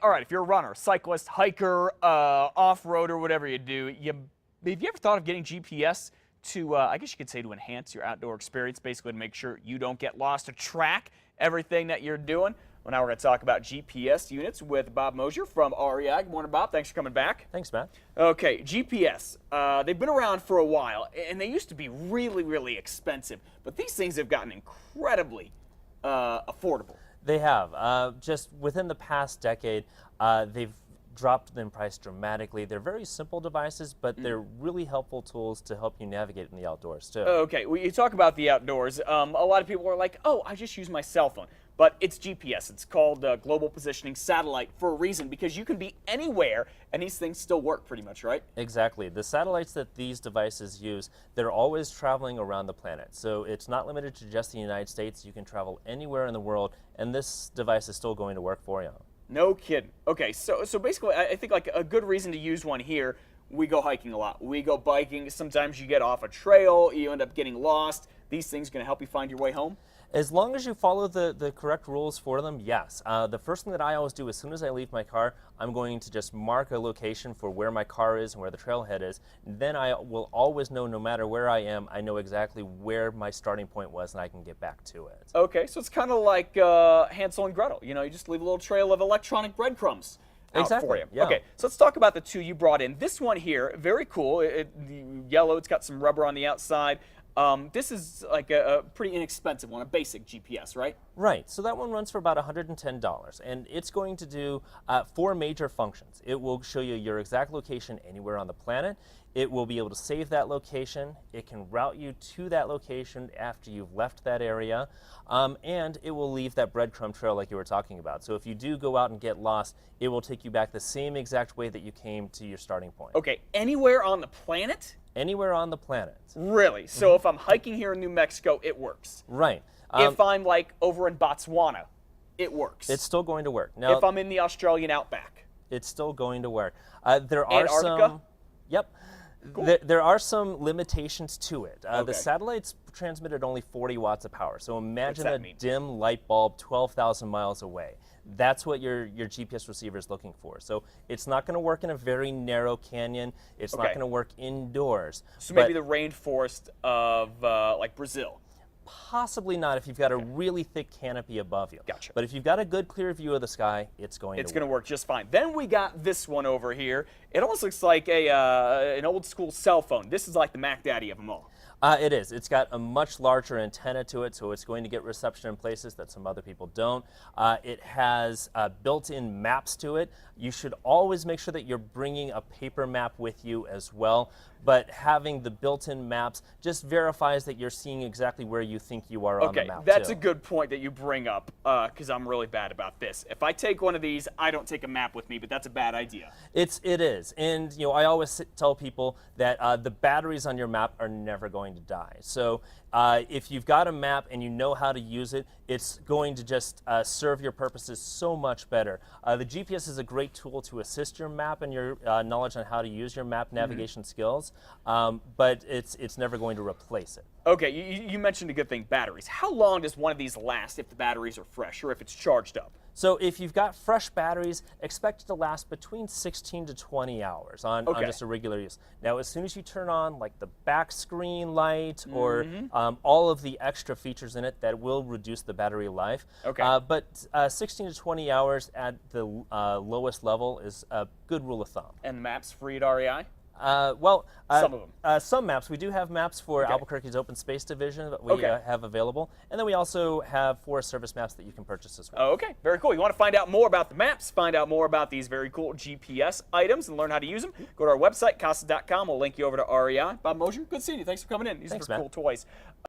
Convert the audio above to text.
all right, if you're a runner, cyclist, hiker, off-roader, whatever you do, have you ever thought of getting GPS to, I guess you could say, to enhance your outdoor experience, basically to make sure you don't get lost, to track everything that you're doing? Well, now we're going to talk about GPS units with Bob Mosier from REI. Good morning, Bob. Thanks for coming back. Thanks, Matt. Okay, GPS. They've been around for a while, and they used to be really, really expensive. But these things have gotten incredibly affordable. They have. Just within the past decade, they've dropped in price dramatically. They're very simple devices, but they're really helpful tools to help you navigate in the outdoors, too. Okay, well, you talk about the outdoors. A lot of people are like, oh, I just use my cell phone. But it's GPS. It's called Global Positioning Satellite for a reason, because you can be anywhere and these things still work pretty much, right? Exactly. The satellites that these devices use, they're always traveling around the planet. So it's not limited to just the United States. You can travel anywhere in the world, and this device is still going to work for you. No kidding. Okay, so basically, I think like a good reason to use one here, we go hiking a lot. We go biking. Sometimes you get off a trail, you end up getting lost. These things are going to help you find your way home? As long as you follow the correct rules for them, yes. The first thing that I always do as soon as I leave my car, I'm going to just mark a location for where my car is and where the trailhead is. Then I will always know, no matter where I am, I know exactly where my starting point was and I can get back to it. Okay, so it's kind of like Hansel and Gretel. You know, you just leave a little trail of electronic breadcrumbs out for you. Yeah. Okay, so let's talk about the two you brought in. This one here, very cool. The yellow, it's got some rubber on the outside. This is like a pretty inexpensive one, a basic GPS, right? Right, so that one runs for about $110, and it's going to do 4 major functions. It will show you your exact location anywhere on the planet. It will be able to save that location. It can route you to that location after you've left that area, and it will leave that breadcrumb trail like you were talking about. So if you do go out and get lost, it will take you back the same exact way that you came to your starting point. Okay, anywhere on the planet? Anywhere on the planet. Really? So if I'm hiking here in New Mexico, it works? Right. If I'm like over in Botswana, it works? It's still going to work. Now, if I'm in the Australian outback? It's still going to work. There are Antarctica? some. Yep. Cool. There are some limitations to it. Okay. The satellites transmit at only 40 watts of power. So imagine that a mean? dim light bulb 12,000 miles away. That's what your GPS receiver is looking for. So it's not going to work in a very narrow canyon. It's not Okay. going to work indoors. So maybe the rainforest of like Brazil? Possibly not if you've got a really thick canopy above you. Gotcha. But if you've got a good clear view of the sky, it's going to work just fine. Then we got this one over here. It almost looks like an old school cell phone. This is like the Mac Daddy of them all. It is. It's got a much larger antenna to it, so it's going to get reception in places that some other people don't. It has built-in maps to it. You should always make sure that you're bringing a paper map with you as well, but having the built-in maps just verifies that you're seeing exactly where you think you are on the map. Okay, that's too. a good point that you bring up, because I'm really bad about this. If I take one of these, I don't take a map with me, but that's a bad idea. It is, and you know, I always tell people that the batteries on your map are never going to die. So if you've got a map and you know how to use it, it's going to just serve your purposes so much better. The GPS is a great tool to assist your map and your knowledge on how to use your map navigation skills, but it's never going to replace it. Okay, you mentioned a good thing, batteries. How long does one of these last if the batteries are fresh or if it's charged up? So if you've got fresh batteries, expect it to last between 16 to 20 hours on just a regular use. Now, as soon as you turn on like the back screen light or all of the extra features in it, that will reduce the battery life. Okay. But 16 to 20 hours at the lowest level is a good rule of thumb. And maps free at REI? Some of them. Some maps. We do have maps for Albuquerque's Open Space Division that we have available. And then we also have Forest Service maps that you can purchase as well. Oh, okay, very cool. You want to find out more about the maps, find out more about these very cool GPS items, and learn how to use them, go to our website, casa.com. We'll link you over to REI. Bob Mosier, good seeing you. Thanks for coming in. These Thanks, are cool Matt. toys.